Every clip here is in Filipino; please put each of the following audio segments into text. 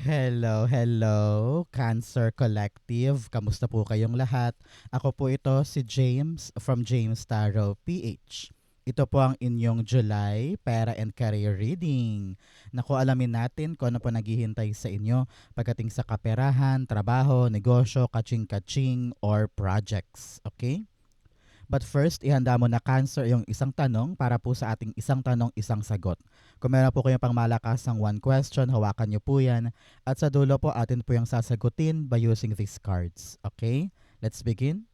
Hello, hello, Cancer Collective. Kamusta po kayong lahat? Ako po ito si James from James Tarot PH. Ito po ang inyong July Pera and Career Reading. Naku, alamin natin kung ano po naghihintay sa inyo pagdating sa kaperahan, trabaho, negosyo, kaching-kaching, or projects. Okay? But first, ihanda mo na Cancer yung isang tanong para po sa ating isang tanong, isang sagot. Kung meron po kayong pangmalakasang one question, hawakan nyo po yan. At sa dulo po, atin po yung sasagutin by using these cards. Okay? Let's begin.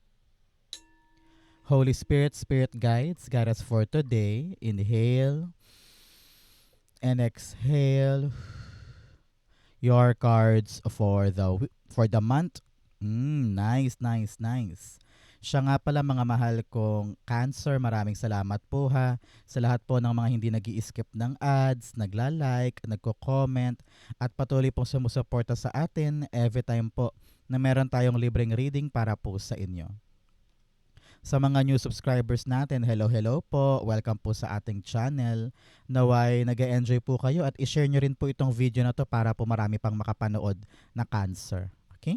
Holy Spirit, Spirit Guides, guide us for today. Inhale and exhale your cards for the month. Nice, nice, nice. Siya nga pala mga mahal kong Cancer, maraming salamat po ha sa lahat po ng mga hindi nag-i-skip ng ads, nagla-like, nagko-comment at patuloy pong sumusuporta sa atin every time po na meron tayong libreng reading para po sa inyo. Sa mga new subscribers natin, hello, hello po. Welcome po sa ating channel. Naway nag-enjoy po kayo at i-share nyo rin po itong video na to para po marami pang makapanood na Cancer. Okay?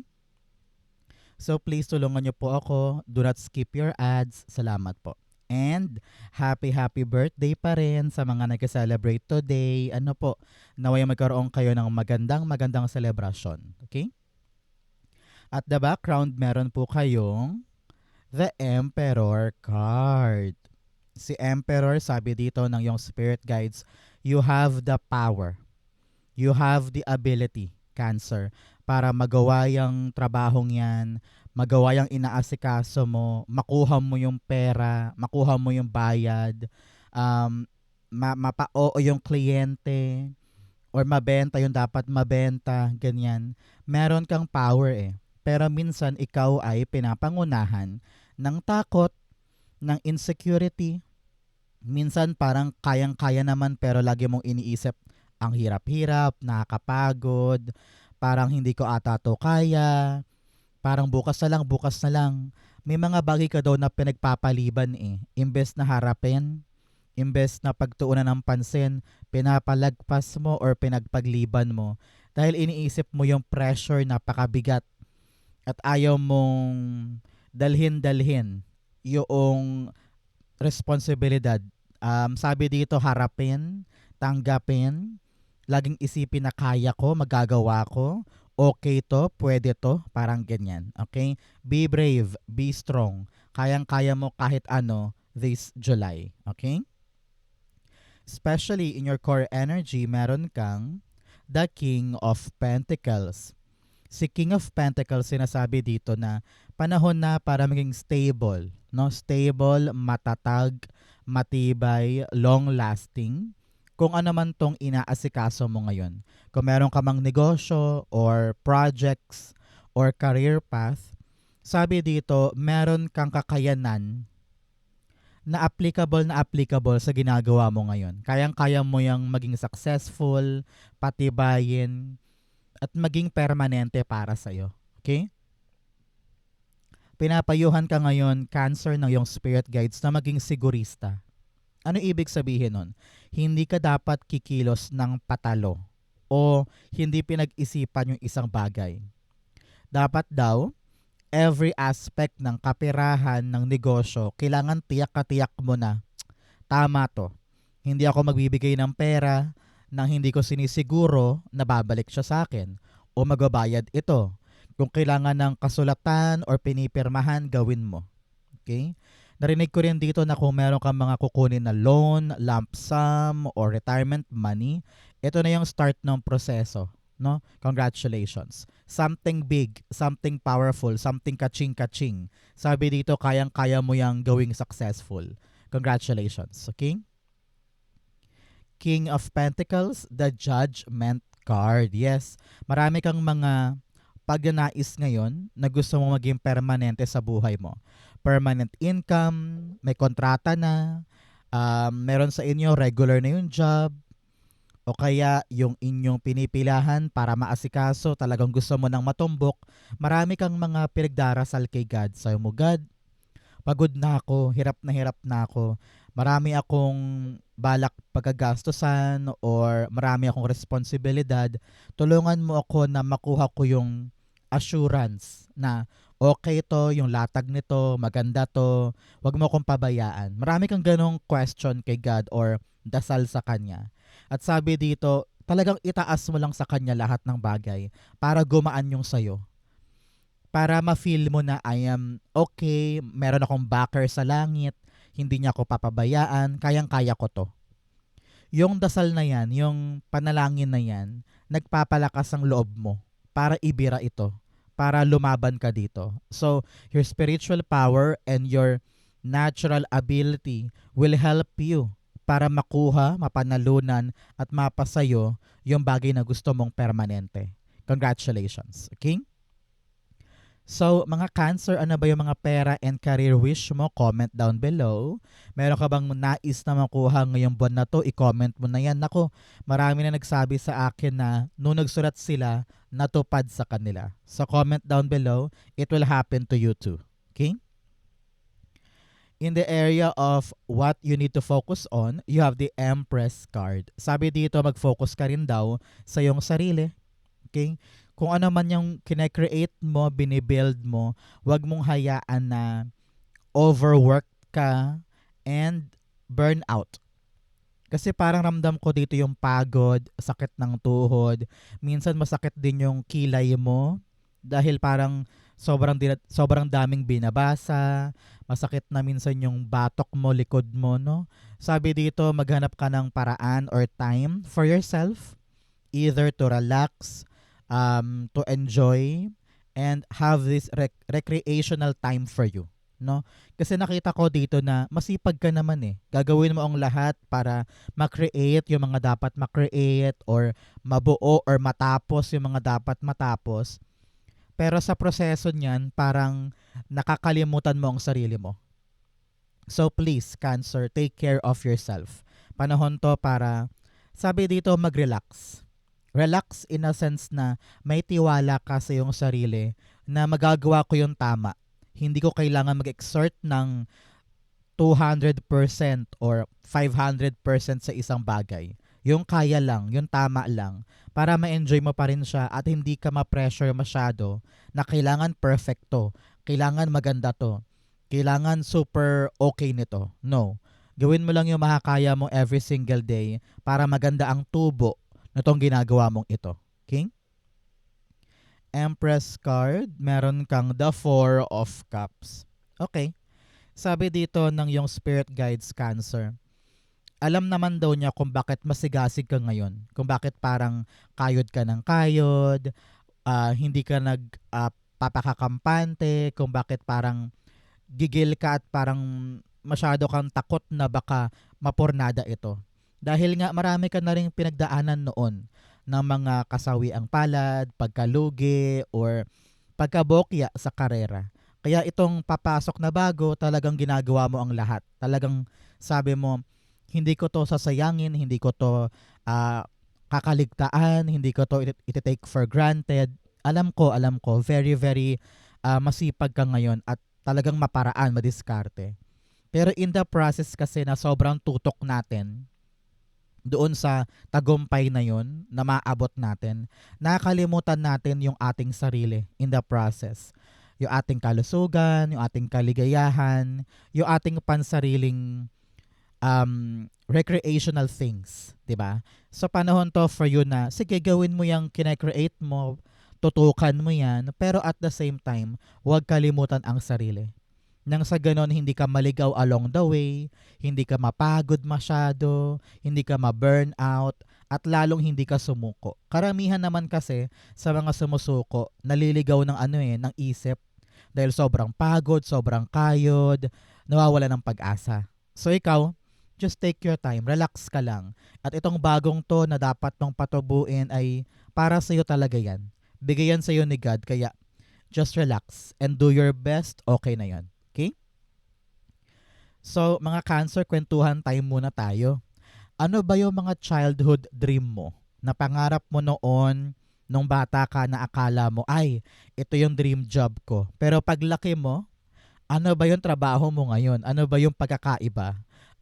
So please tulungan niyo po ako. Do not skip your ads. Salamat po. And happy birthday pa rin sa mga nag-celebrate today. Ano po, naway magkaroon kayo ng magandang celebration. Okay? At the background, meron po kayong the Emperor card. Si Emperor, sabi dito ng yung spirit guides, you have the power. You have the ability, Cancer, para magawa yung trabahong yan, magawa yung inaasikaso mo, makuha mo yung pera, makuha mo yung bayad, mapa-oo yung kliyente, or mabenta yung dapat mabenta, ganyan. Meron kang power eh. Pero minsan ikaw ay pinapangunahan ng takot, ng insecurity. Minsan parang kayang-kaya naman pero lagi mong iniisip ang hirap-hirap, nakakapagod, parang hindi ko ata to kaya, parang bukas na lang. May mga bagay ka daw na pinagpapaliban eh. Imbes na harapin, imbes na pagtuunan ng pansin, pinapalagpas mo or pinagpagliban mo. Dahil iniisip mo yung pressure na pakabigat at ayaw mong dalhin-dalhin yung responsibilidad. Sabi dito, harapin, tanggapin, laging isipin na kaya ko, magagawa ko, okay to, pwede to, parang ganyan. Okay? Be brave, be strong. Kayang-kaya mo kahit ano this July. Okay? Especially in your core energy, meron kang the King of Pentacles. Si King of Pentacles, sinasabi dito na panahon na para maging stable. No? Stable, matatag, matibay, long-lasting. Kung ano man tong inaasikaso mo ngayon. Kung meron ka mang negosyo or projects or career path, sabi dito, meron kang kakayanan na applicable sa ginagawa mo ngayon. Kayang-kaya mo yung maging successful, patibayin, at maging permanente para sa'yo. Okay? Pinapayuhan ka ngayon, Cancer, ng yung spirit guides na maging sigurista. Ano ibig sabihin nun? Hindi ka dapat kikilos ng patalo o hindi pinag-isipan yung isang bagay. Dapat daw, every aspect ng kaperahan ng negosyo, kailangan tiyak mo na, tama to. Hindi ako magbibigay ng pera nang hindi ko sinisiguro na babalik siya sa akin o magbabayad ito. Kung kailangan ng kasulatan or pinipirmahan, gawin mo. Okay? Narinig ko rin dito na kung meron kang mga kukunin na loan, lump sum, or retirement money, ito na yung start ng proseso. No? Congratulations. Something big, something powerful, something kaching-kaching. Sabi dito, kayang-kaya mo yung gawing successful. Congratulations. Okay? King of Pentacles, the Judgment card. Yes, marami kang mga pagnanais ngayon na gusto mo maging permanente sa buhay mo. Permanent income, may kontrata na, meron sa inyo regular na yung job, o kaya yung inyong pinipilahan para maasikaso, talagang gusto mo nang matumbok. Marami kang mga pinagdarasal kay God. Sabi mo, God, pagod na ako, hirap na ako. marami akong balak pagkagastusan or marami akong responsibilidad, tulungan mo ako na makuha ko yung assurance na okay to, yung latag nito, maganda to, wag mo akong pabayaan. Marami kang ganong question kay God or dasal sa Kanya. At sabi dito, talagang itaas mo lang sa Kanya lahat ng bagay para gumaan yung sayo. Para ma-feel mo na I am okay, meron akong backer sa langit, hindi niya ako papabayaan, kayang-kaya ko to. Yung dasal na yan, yung panalangin na yan, nagpapalakas ang loob mo para ibira ito, para lumaban ka dito. So, your spiritual power and your natural ability will help you para makuha, mapanalunan, at mapasayo yung bagay na gusto mong permanente. Congratulations. Okay? So, mga Cancer, ano ba yung mga pera and career wish mo? Comment down below. Meron ka bang nais na makuha ngayong buwan na to? I-comment mo na yan. Nako, marami na nagsabi sa akin na nung nagsulat sila, natupad sa kanila. So, comment down below. It will happen to you too. Okay? In the area of what you need to focus on, you have the Empress card. Sabi dito, mag-focus ka rin daw sa iyong sarili. Okay? Kung ano man yung kine-create mo, binibuild mo, wag mong hayaan na overwork ka and burn out. Kasi parang ramdam ko dito yung pagod, sakit ng tuhod, minsan masakit din yung kilay mo dahil parang sobrang daming binabasa, masakit na minsan yung batok mo, likod mo, no? Sabi dito, maghanap ka ng paraan or time for yourself, either to relax, to enjoy, and have this recreational time for you. No? Kasi nakita ko dito na masipag ka naman eh. Gagawin mo ang lahat para ma-create yung mga dapat ma-create or mabuo or matapos yung mga dapat matapos. Pero sa proseso niyan, parang nakakalimutan mo ang sarili mo. So please, Cancer, take care of yourself. Panahon to para, sabi dito, mag-relax. Relax in a sense na may tiwala ka sa iyong sarili na magagawa ko yung tama. Hindi ko kailangan mag-exert ng 200% or 500% sa isang bagay. Yung kaya lang, yung tama lang, para ma-enjoy mo pa rin siya at hindi ka ma-pressure masyado na kailangan perfecto, kailangan maganda to, kailangan super okay nito. No. Gawin mo lang yung makakaya mo every single day para maganda ang tubo na itong ginagawa mong ito. Okay? Empress card, meron kang the Four of Cups. Okay. Sabi dito ng yung spirit guides, Cancer, alam naman daw niya kung bakit masigasig ka ngayon. Kung bakit parang kayod ka ng kayod, hindi ka papakakampante, kung bakit parang gigil ka at parang masyado kang takot na baka mapornada ito. Dahil nga marami ka na rin pinagdaanan noon ng mga kasawiang palad, pagkalugi, or pagkabokya sa karera. Kaya itong papasok na bago, talagang ginagawa mo ang lahat. Talagang sabi mo, hindi ko to sasayangin, hindi ko to kakaligtaan, hindi ko to iti-take for granted. Alam ko, very, very masipag ka ngayon at talagang maparaan, madiskarte. Pero in the process kasi na sobrang tutok natin, doon sa tagumpay na yun na maabot natin, nakakalimutan natin yung ating sarili in the process. Yung ating kalusugan, yung ating kaligayahan, yung ating pansariling recreational things, 'di ba? So panahon to for you na sige, gawin mo yung kine-create mo, tutukan mo yan, pero at the same time, huwag kalimutan ang sarili. Nang sa ganon, hindi ka maligaw along the way, hindi ka mapagod masyado, hindi ka ma-burn out, at lalong hindi ka sumuko. Karamihan naman kasi sa mga sumusuko, naliligaw ng ng isip dahil sobrang pagod, sobrang kayod, nawawala ng pag-asa. So ikaw, just take your time, relax ka lang. At itong bagong to na dapat mong patubuin ay para sa'yo talaga yan. Bigayan sa'yo ni God, kaya just relax and do your best, okay na yan. Okay? So, mga Cancer, kwentuhan time muna tayo. Ano ba yung mga childhood dream mo na pangarap mo noon nung bata ka na akala mo, ay, ito yung dream job ko. Pero paglaki mo, ano ba yung trabaho mo ngayon? Ano ba yung pagkakaiba?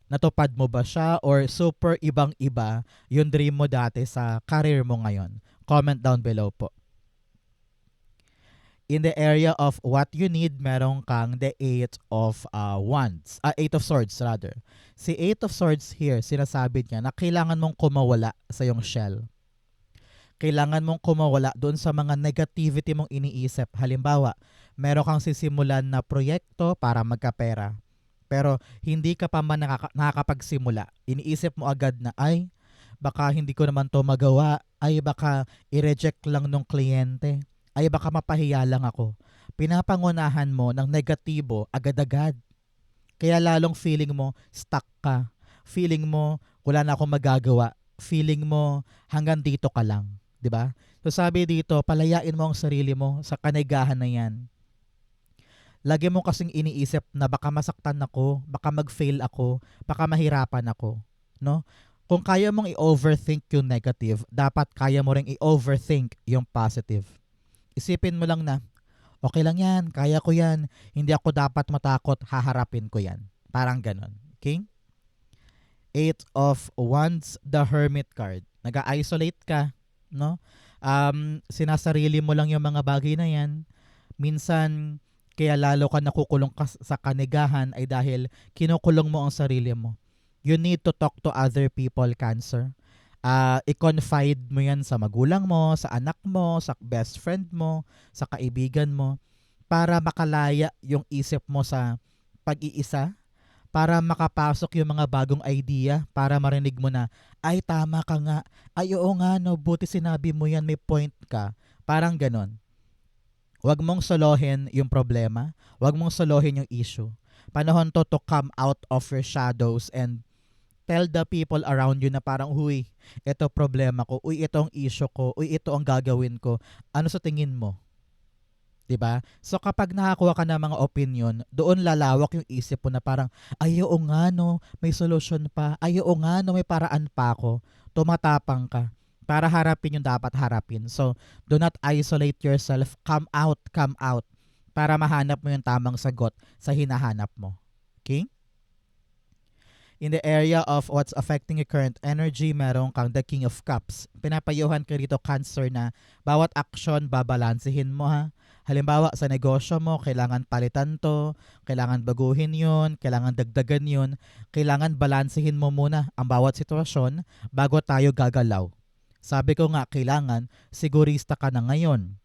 Natupad mo ba siya or super ibang-iba yung dream mo dati sa career mo ngayon? Comment down below po. In the area of what you need, meron kang the Eight of Wands. Eight of Swords rather. Si Eight of Swords here, sinasabi niya na kailangan mong kumawala sa iyong shell. Kailangan mong kumawala doon sa mga negativity mong iniisip. Halimbawa, meron kang sisimulan na proyekto para magkapera. Pero hindi ka pa man nakakapagsimula. Iniisip mo agad na, ay, baka hindi ko naman to magawa. Ay, baka i-reject lang ng kliyente. Ay, baka mapahiya lang ako. Pinapangunahan mo ng negatibo agad-agad. Kaya lalong feeling mo stuck ka. Feeling mo wala na akong magagawa. Feeling mo hanggang dito ka lang. 'Di ba? So sabi dito, palayain mo ang sarili mo sa kanigahan na yan. Lagi mo kasing iniisip na baka masaktan ako, baka mag-fail ako, baka mahirapan ako. No? Kung kaya mong i-overthink yung negative, dapat kaya mo ring i-overthink yung positive. Isipin mo lang na, okay lang yan, kaya ko yan, hindi ako dapat matakot, haharapin ko yan. Parang ganon. Okay? Eight of Wands, the Hermit card. Nag-isolate ka, no? Sinasarili mo lang yung mga bagay na yan. Minsan, kaya lalo ka nakukulong ka sa kanigahan ay dahil kinukulong mo ang sarili mo. You need to talk to other people, Cancer. I-confide mo yan sa magulang mo, sa anak mo, sa best friend mo, sa kaibigan mo, para makalaya yung isip mo sa pag-iisa, para makapasok yung mga bagong idea, para marinig mo na, ay tama ka nga, ay oo nga no, buti sinabi mo yan, may point ka. Parang ganon. Huwag mong solohin yung problema, huwag mong solohin yung issue. Panahon to come out of your shadows and tell the people around you na parang, huy, ito problema ko, uy, ito ang issue ko, uy, ito ang gagawin ko. Ano sa tingin mo? 'Di ba? So kapag nakakuha ka ng mga opinion, doon lalawak yung isip mo na parang, ay oo nga no, may solution pa. Ay oo nga no, may paraan pa ako. Tumatapang ka para harapin yung dapat harapin. So, do not isolate yourself. Come out para mahanap mo yung tamang sagot sa hinahanap mo. Okay? In the area of what's affecting your current energy, meron kang the King of Cups. Pinapayuhan ka rito, Cancer, na bawat action babalansehin mo ha. Halimbawa, sa negosyo mo, kailangan palitan to, kailangan baguhin yun, kailangan dagdagan yun, kailangan balansehin mo muna ang bawat sitwasyon bago tayo gagalaw. Sabi ko nga, kailangan sigurista ka na ngayon.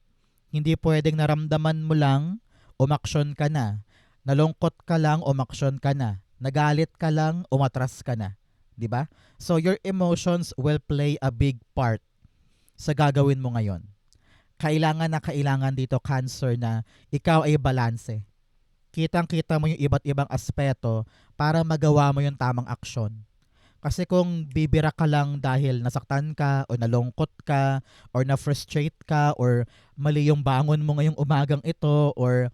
Hindi pwedeng naramdaman mo lang, umaksyon ka na. Nalungkot ka lang, umaksyon ka na. Nagalit ka lang, umatras ka na. 'Di ba? So your emotions will play a big part sa gagawin mo ngayon. Kailangan na kailangan dito, Cancer, na ikaw ay balanse. Kitang-kita mo yung iba't ibang aspeto para magawa mo yung tamang aksyon. Kasi kung bibira ka lang dahil nasaktan ka o nalungkot ka or na-frustrate ka or mali yung bangon mo ngayong umagang ito or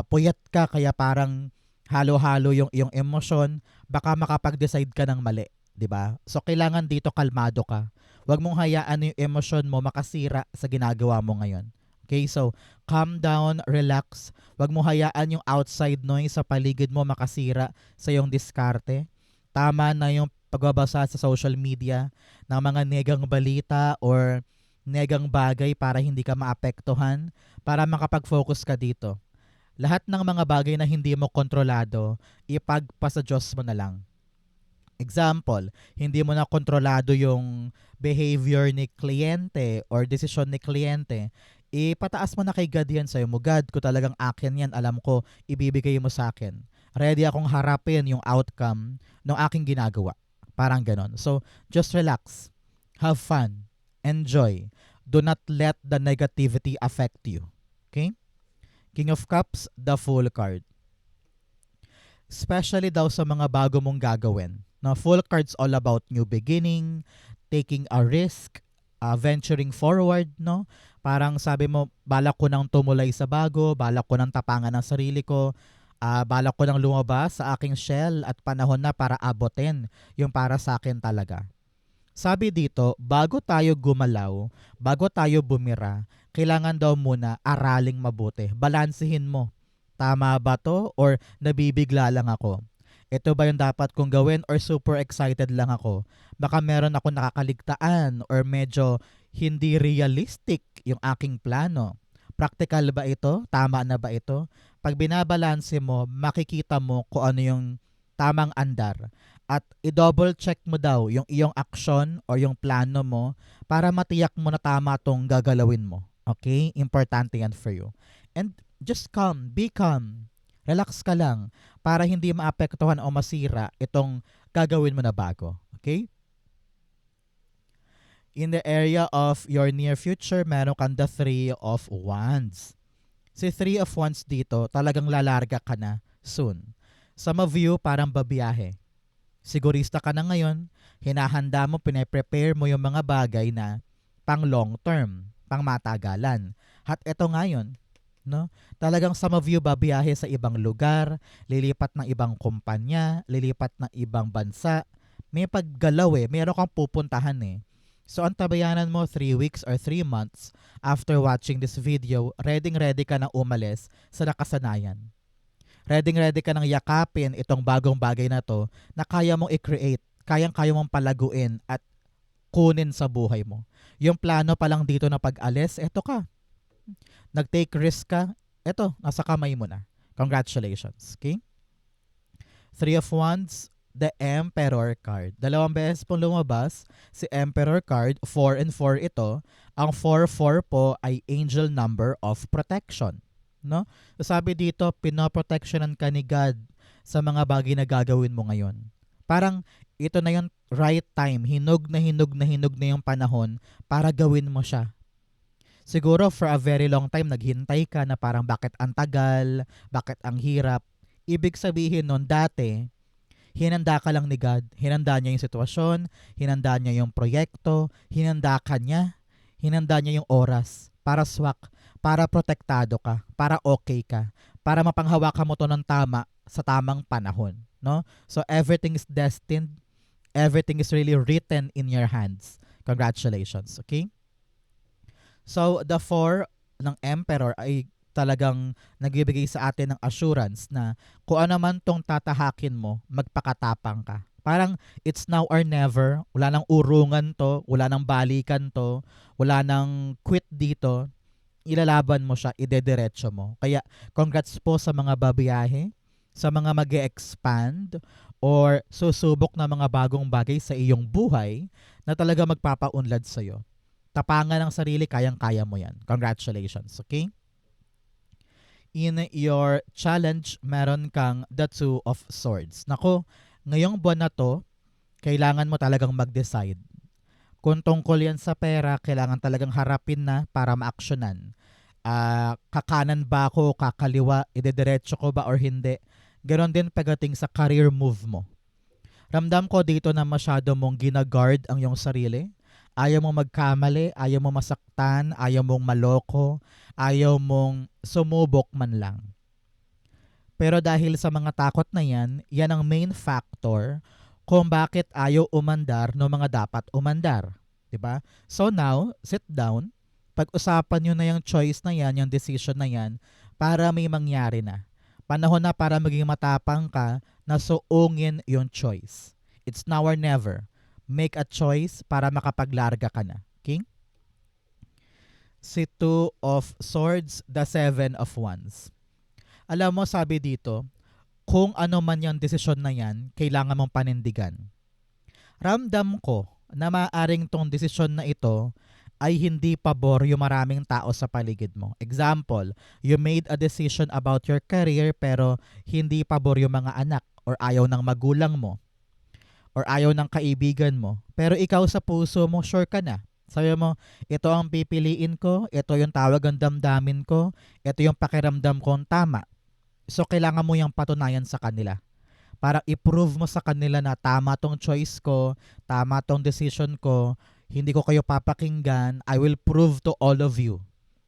puyat ka kaya parang halo-halo yung iyong emosyon, baka makapag-decide ka ng mali, 'di ba? So kailangan dito kalmado ka. Huwag mong hayaan yung emosyon mo makasira sa ginagawa mo ngayon. Okay? So, calm down, relax. Huwag mong hayaan yung outside noise sa paligid mo makasira sa iyong diskarte. Tama na yung pagbabasa sa social media ng mga negang balita or negang bagay para hindi ka maapektuhan, para makapag-focus ka dito. Lahat ng mga bagay na hindi mo kontrolado, ipagpasa Diyos mo na lang. Example, hindi mo na kontrolado yung behavior ni kliyente or desisyon ni kliyente, ipataas mo na kay God yan sa'yo mo. God, ko talagang akin yan, alam ko, ibibigay mo sa akin. Ready akong harapin yung outcome ng aking ginagawa. Parang ganon. So, just relax. Have fun. Enjoy. Do not let the negativity affect you. Okay? King of Cups, the Fool card. Especially daw sa mga bago mong gagawin. Now, Fool card's all about new beginning, taking a risk, venturing forward, no? Parang sabi mo, balak ko nang tumulay sa bago, balak ko nang tapangan ng sarili ko, balak ko nang lumabas sa aking shell at panahon na para abutin yung para sa akin talaga. Sabi dito, bago tayo gumalaw, bago tayo bumira, kailangan daw muna araling mabuti. Balansehin mo. Tama ba to or nabibigla lang ako? Ito ba yung dapat kong gawin or super excited lang ako? Baka meron ako nakakaligtaan or medyo hindi realistic yung aking plano. Practical ba ito? Tama na ba ito? Pag binabalanse mo, makikita mo kung ano yung tamang andar. At i-double check mo daw yung iyong action or yung plano mo para matiyak mo na tama tong gagalawin mo. Okay? Importante yan for you. And just calm. Be calm. Relax ka lang para hindi maapektuhan o masira itong gagawin mo na bago. Okay? In the area of your near future, meron kang the Three of Wands. Si Three of Wands dito, talagang lalarga ka na soon. Some of you parang babiyahe. Sigurista ka na ngayon, hinahanda mo, pinaprepare mo yung mga bagay na pang long term, pang matagalan. At ito ngayon, no? Talagang some of you babiyahe sa ibang lugar, lilipat ng ibang kumpanya, lilipat ng ibang bansa. May paggalaw meron kang pupuntahan So ang tabayanan mo 3 weeks or 3 months after watching this video, ready ka na umalis sa nakasanayan. Ready ka nang yakapin itong bagong bagay na to na kaya mong i-create, kaya mong palaguin at kunin sa buhay mo. Yung plano pa lang dito na pag-alis, eto ka. Nag-take risk ka, eto, nasa kamay mo na. Congratulations. Okay? Three of Wands, the Emperor card. Dalawang beses pong lumabas si Emperor card, 4 and 4 ito. Ang 4-4 po ay angel number of protection. No? So sabi dito, pinoprotectionan ka ni God sa mga bagay na gagawin mo ngayon. Parang ito na yung right time, hinog na yung panahon para gawin mo siya. Siguro for a very long time naghintay ka na parang bakit ang tagal, bakit ang hirap. Ibig sabihin nun dati, hinanda ka lang ni God. Hinanda niya yung sitwasyon, hinanda niya yung proyekto, hinanda niya yung oras para swak, para protektado ka, para okay ka, para mapanghawakan mo to ng tama sa tamang panahon. No? So everything is destined, everything is really written in your hands. Congratulations, okay? So the 4 ng Emperor ay talagang nagbibigay sa atin ng assurance na kung ano man tong tatahakin mo, magpakatapang ka. Parang it's now or never, wala nang urungan to, wala nang balikan to, wala nang quit dito, ilalaban mo siya, idediretso mo. Kaya congrats po sa mga babiyahe, sa mga mag-expand or susubok na mga bagong bagay sa iyong buhay na talaga magpapaunlad sa'yo. Tapangan ng sarili, kayang-kaya mo yan. Congratulations, okay? In your challenge, meron kang the Two of Swords. Nako, ngayong buwan na to, kailangan mo talagang mag-decide. Kung tungkol yan sa pera, kailangan talagang harapin na para ma-actionan. Kakanan ba ako, kakaliwa, idediretso ko ba or hindi? Ganon din pagdating sa career move mo. Ramdam ko dito na masyado mong ginaguard ang iyong sarili. Ayaw mong magkamali, ayaw mong masaktan, ayaw mong maloko, ayaw mong sumubok man lang. Pero dahil sa mga takot na yan, yan ang main factor kung bakit ayaw umandar no mga dapat umandar. Diba? So now, sit down, pag-usapan nyo na yung choice na yan, yung decision na yan, para may mangyari na. Panahon na para maging matapang ka na suungin yung choice. It's now or never. Make a choice para makapaglarga ka na. Okay? Si Two of Swords, the Seven of Wands. Alam mo, sabi dito, kung ano man yung desisyon na yan, kailangan mong panindigan. Ramdam ko na maaaring tong desisyon na ito ay hindi pabor yung maraming tao sa paligid mo. Example, you made a decision about your career pero hindi pabor yung mga anak or ayaw ng magulang mo or ayaw ng kaibigan mo. Pero ikaw sa puso mo, sure ka na. Sabi mo, ito ang pipiliin ko, ito yung tawag ang damdamin ko, ito yung pakiramdam kong tama. So, kailangan mo yung patunayan sa kanila. Para i-prove mo sa kanila na tama tong choice ko, tama tong decision ko, hindi ko kayo papakinggan, I will prove to all of you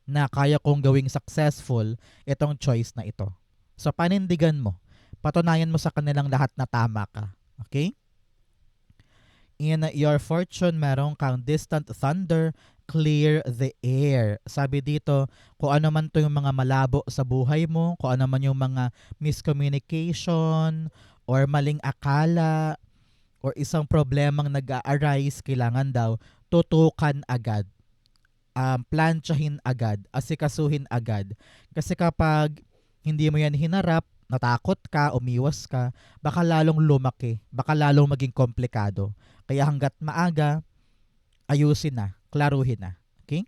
na kaya kong gawing successful itong choice na ito. So, panindigan mo. Patunayan mo sa kanilang lahat na tama ka. Okay? In your fortune, meron kang distant thunder, clear the air. Sabi dito, kung ano man to yung mga malabo sa buhay mo, kung ano man yung mga miscommunication, or maling akala or isang problemang nag-a-arise, kailangan daw tutukan agad, plantsahin agad, asikasuhin agad. Kasi kapag hindi mo yan hinarap, natakot ka, umiwas ka, baka lalong lumaki, baka lalong maging komplikado. Kaya hanggat maaga, ayusin na, klaruhin na. Okay?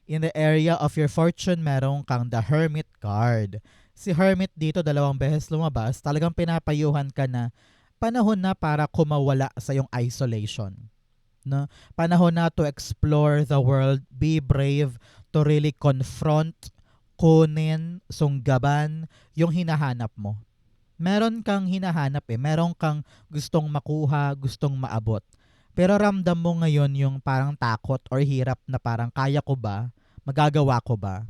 In the area of your fortune, meron kang the Hermit card. Si Hermit dito, 2 beses lumabas, talagang pinapayuhan ka na panahon na para kumawala sa yung isolation. No? Panahon na to explore the world, be brave, to really confront, kunin, sunggaban yung hinahanap mo. Meron kang hinahanap meron kang gustong makuha, gustong maabot. Pero ramdam mo ngayon yung parang takot or hirap na parang kaya ko ba? Magagawa ko ba?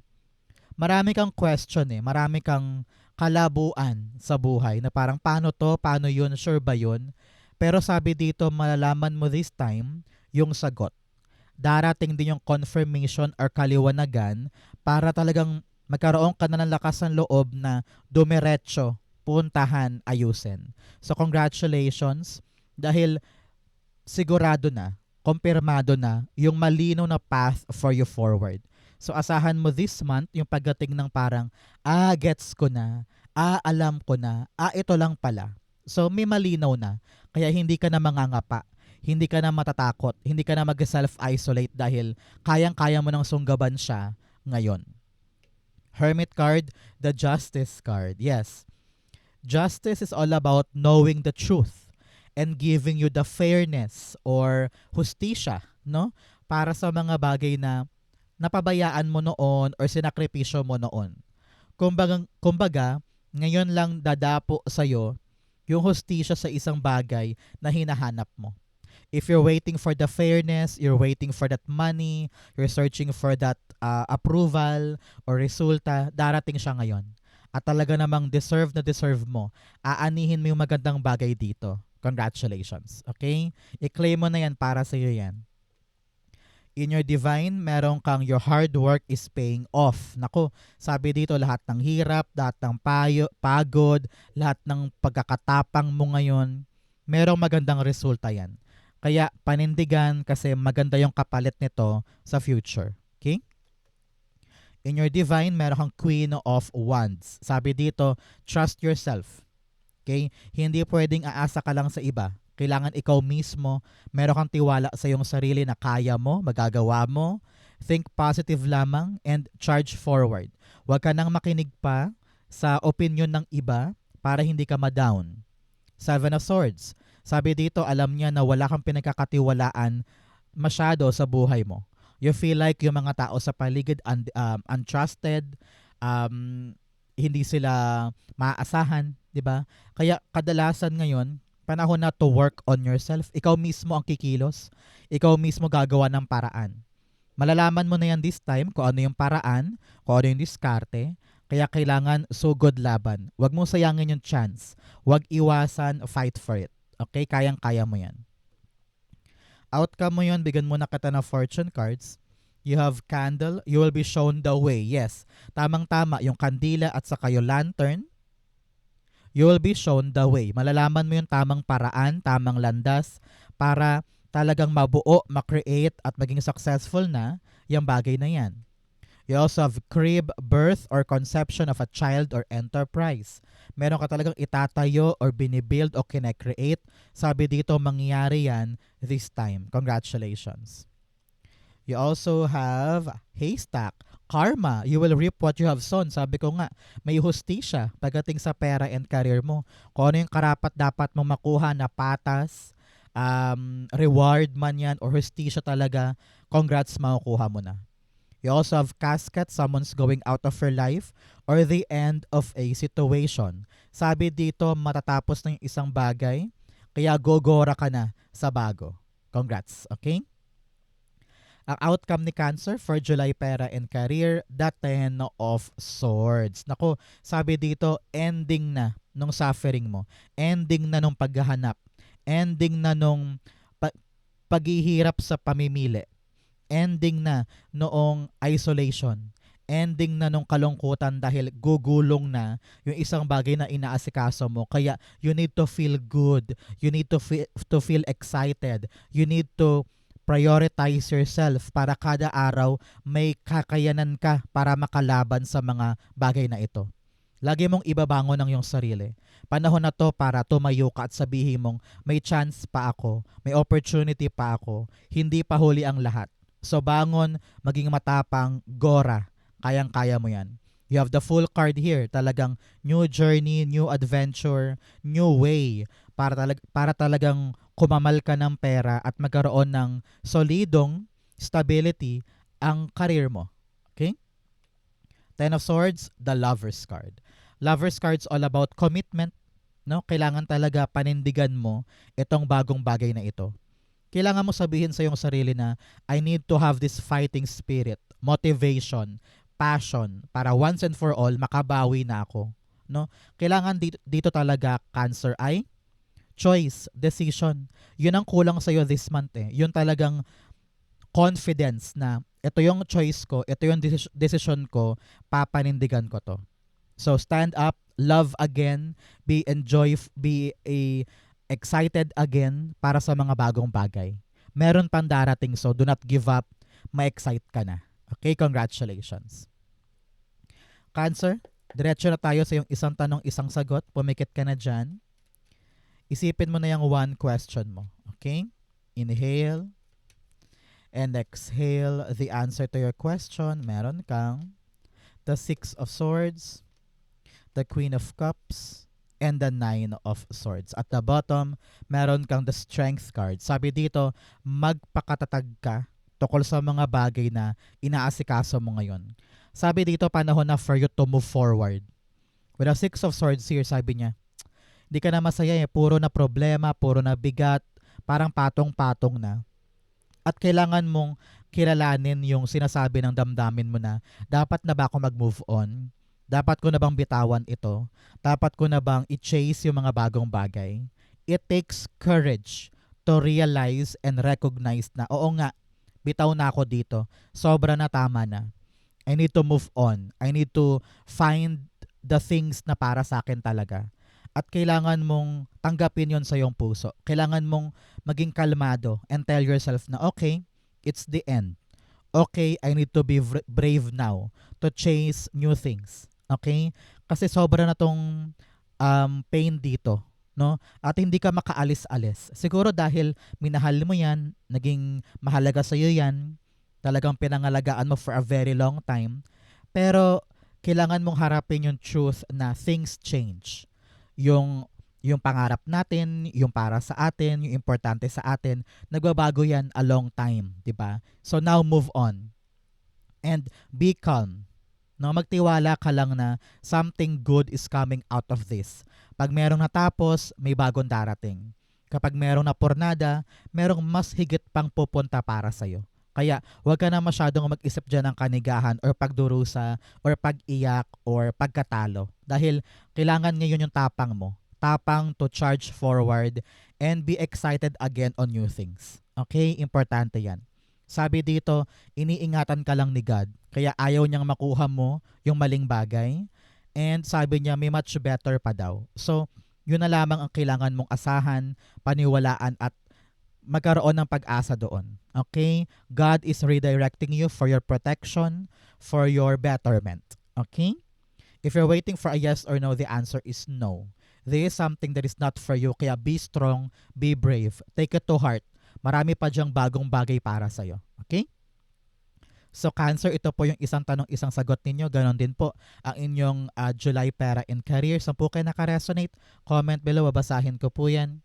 Marami kang question marami kang kalabuan sa buhay na parang paano to, paano yun, sure ba yun? Pero sabi dito, malalaman mo this time yung sagot. Darating din yung confirmation or kaliwanagan para talagang magkaroon ka na ng lakas ng loob na dumiretso, puntahan, ayusin. So congratulations dahil sigurado na, kumpirmado na yung malinaw na path for you forward. So asahan mo this month yung pagdating ng parang, gets ko na, alam ko na, ito lang pala. So may malinaw na, kaya hindi ka na mangangapa, hindi ka na matatakot, hindi ka na mag-self-isolate dahil kayang-kaya mo ng sunggaban siya ngayon. Hermit card, the Justice card. Yes, justice is all about knowing the truth and giving you the fairness or hustisya, no? Para sa mga bagay na napabayaan mo noon or sinakripisyo mo noon. Kumbaga, ngayon lang dadapo sa'yo yung hustisya sa isang bagay na hinahanap mo. If you're waiting for the fairness, you're waiting for that money, you're searching for that approval or resulta, darating siya ngayon. At talaga namang deserve na deserve mo. Aanihin mo yung magandang bagay dito. Congratulations. Okay? I-claim mo na yan, para sa iyo yan. In your divine, meron kang your hard work is paying off. Nako, sabi dito lahat ng hirap, lahat ng pagod, lahat ng pagkakatapang mo ngayon, merong magandang resulta yan. Kaya panindigan kasi maganda yung kapalit nito sa future. Okay? In your divine, meron kang Queen of Wands. Sabi dito, trust yourself. Okay? Hindi pwedeng aasa ka lang sa iba. Kailangan ikaw mismo, meron kang tiwala sa iyong sarili na kaya mo, magagawa mo. Think positive lamang and charge forward. Huwag ka nang makinig pa sa opinion ng iba para hindi ka ma-down. 7 of Swords. Sabi dito, alam niya na wala kang pinagkakatiwalaan masyado sa buhay mo. You feel like yung mga tao sa paligid untrusted, hindi sila maaasahan, di ba? Kaya kadalasan ngayon, panahon na to work on yourself. Ikaw mismo ang kikilos. Ikaw mismo gagawa ng paraan. Malalaman mo na yan this time kung ano yung paraan, kung ano yung diskarte. Kaya kailangan sugod laban. Huwag mong sayangin yung chance. Huwag iwasan, fight for it. Okay? Kayang-kaya mo yan. Outcome mo yun, bigyan mo na kita ng fortune cards. You have candle, you will be shown the way. Yes, tamang-tama, yung kandila at saka yung lantern, you will be shown the way. Malalaman mo yung tamang paraan, tamang landas para talagang mabuo, makreate at maging successful na yung bagay na yan. You also have crib, birth, or conception of a child or enterprise. Meron ka talagang itatayo or binibuild o kinecreate. Sabi dito, mangyayari yan this time. Congratulations. You also have haystack, karma. You will reap what you have sown. Sabi ko nga, may hustisya pagdating sa pera and career mo. Kung ano yung karapat dapat mong makuha na patas, reward man yan or hustisya talaga, congrats, makukuha mo na. You also have casket, someone's going out of your life or the end of a situation. Sabi dito, matatapos na yung isang bagay, kaya gogora ka na sa bago. Congrats, okay? Ang outcome ni Cancer for July pera and career, the 10 of Swords. Nako, sabi dito, ending na nung suffering mo. Ending na nung paghahanap. Ending na nung paghihirap sa pamimili. Ending na noong isolation. ending na nung kalungkutan dahil gugulong na yung isang bagay na inaasikaso mo. Kaya you need to feel good. You need to feel excited. You need to prioritize yourself para kada araw may kakayanan ka para makalaban sa mga bagay na ito. Lagi mong ibabangon ang iyong sarili. Panahon na to para tumayo ka at sabihin mong may chance pa ako, may opportunity pa ako, hindi pa huli ang lahat. So bangon, maging matapang, Gora. Kayang-kaya mo yan. You have the full card here. Talagang new journey, new adventure, new way para talagang kumamal ka ng pera at magkaroon ng solidong stability ang career mo. Okay? Ten of Swords, the Lover's card. Lover's card's all about commitment. No? Kailangan talaga panindigan mo itong bagong bagay na ito. Kailangan mo sabihin sa iyong sarili na I need to have this fighting spirit, motivation, passion para once and for all makabawi na ako. No? Kailangan dito talaga, Cancer, ay choice, decision. Yun ang kulang sa iyo this month eh. Yun talagang confidence na ito yung choice ko, ito yung decision ko, papanindigan ko to. So stand up, love again, be excited again para sa mga bagong bagay. Meron pang darating, so do not give up, ma-excite ka na. Okay, congratulations. Cancer, diretso na tayo sa yung isang tanong, isang sagot. Pumikit ka na dyan. Isipin mo na yung one question mo. Okay? Inhale and exhale the answer to your question. Meron kang the Six of Swords, the Queen of Cups, and the Nine of Swords. At the bottom, meron kang the Strength card. Sabi dito, magpakatatag ka tukol sa mga bagay na inaasikaso mo ngayon. Sabi dito, panahon na for you to move forward. With the Six of Swords here, sabi niya, hindi ka na masaya eh. Puro na problema, puro na bigat, parang patong-patong na. At kailangan mong kilalanin yung sinasabi ng damdamin mo na dapat na ba ako mag-move on? Dapat ko na bang bitawan ito? Dapat ko na bang i-chase yung mga bagong bagay? It takes courage to realize and recognize na oo nga, bitaw na ako dito. Sobra na, tama na. I need to move on. I need to find the things na para sa akin talaga. At kailangan mong tanggapin yon sa iyong puso. Kailangan mong maging kalmado and tell yourself na okay, it's the end. Okay, I need to be brave now to chase new things. Okay? Kasi sobra na tong pain dito, no? At hindi ka makaalis-alis. Siguro dahil minahal mo yan, naging mahalaga sa iyo yan, talagang pinangalagaan mo for a very long time, pero kailangan mong harapin yung truth na things change. Yung pangarap natin, yung para sa atin, yung importante sa atin, nagbabago yan a long time, 'di ba? So now move on. And be calm. No, magtiwala ka lang na something good is coming out of this. Pag merong natapos, may bagong darating. Kapag merong napurnada, merong mas higit pang pupunta para sa'yo. Kaya huwag ka na masyadong mag-isip dyan ng kanigahan or pagdurusa or pag-iyak or pagkatalo. Dahil kailangan ngayon yung tapang mo. Tapang to charge forward and be excited again on new things. Okay? Importante yan. Sabi dito, iniingatan ka lang ni God. Kaya ayaw niyang makuha mo yung maling bagay. And sabi niya, may much better pa daw. So, yun na lamang ang kailangan mong asahan, paniwalaan at magkaroon ng pag-asa doon. Okay? God is redirecting you for your protection, for your betterment. Okay? If you're waiting for a yes or no, the answer is no. There is something that is not for you. Kaya be strong, be brave. Take it to heart. Marami pa diyang bagong bagay para sa'yo. Okay? So Cancer, ito po yung isang tanong, isang sagot ninyo. Ganon din po ang inyong July Pera and Career. Saan po kayo nakaresonate? Comment below, babasahin ko po yan.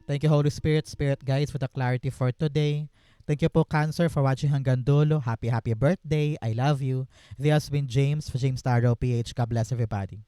Thank you Holy Spirit, Spirit Guides for the clarity for today. Thank you po Cancer for watching hanggang dulo. Happy birthday. I love you. This has been James for James Taro PH. God bless everybody.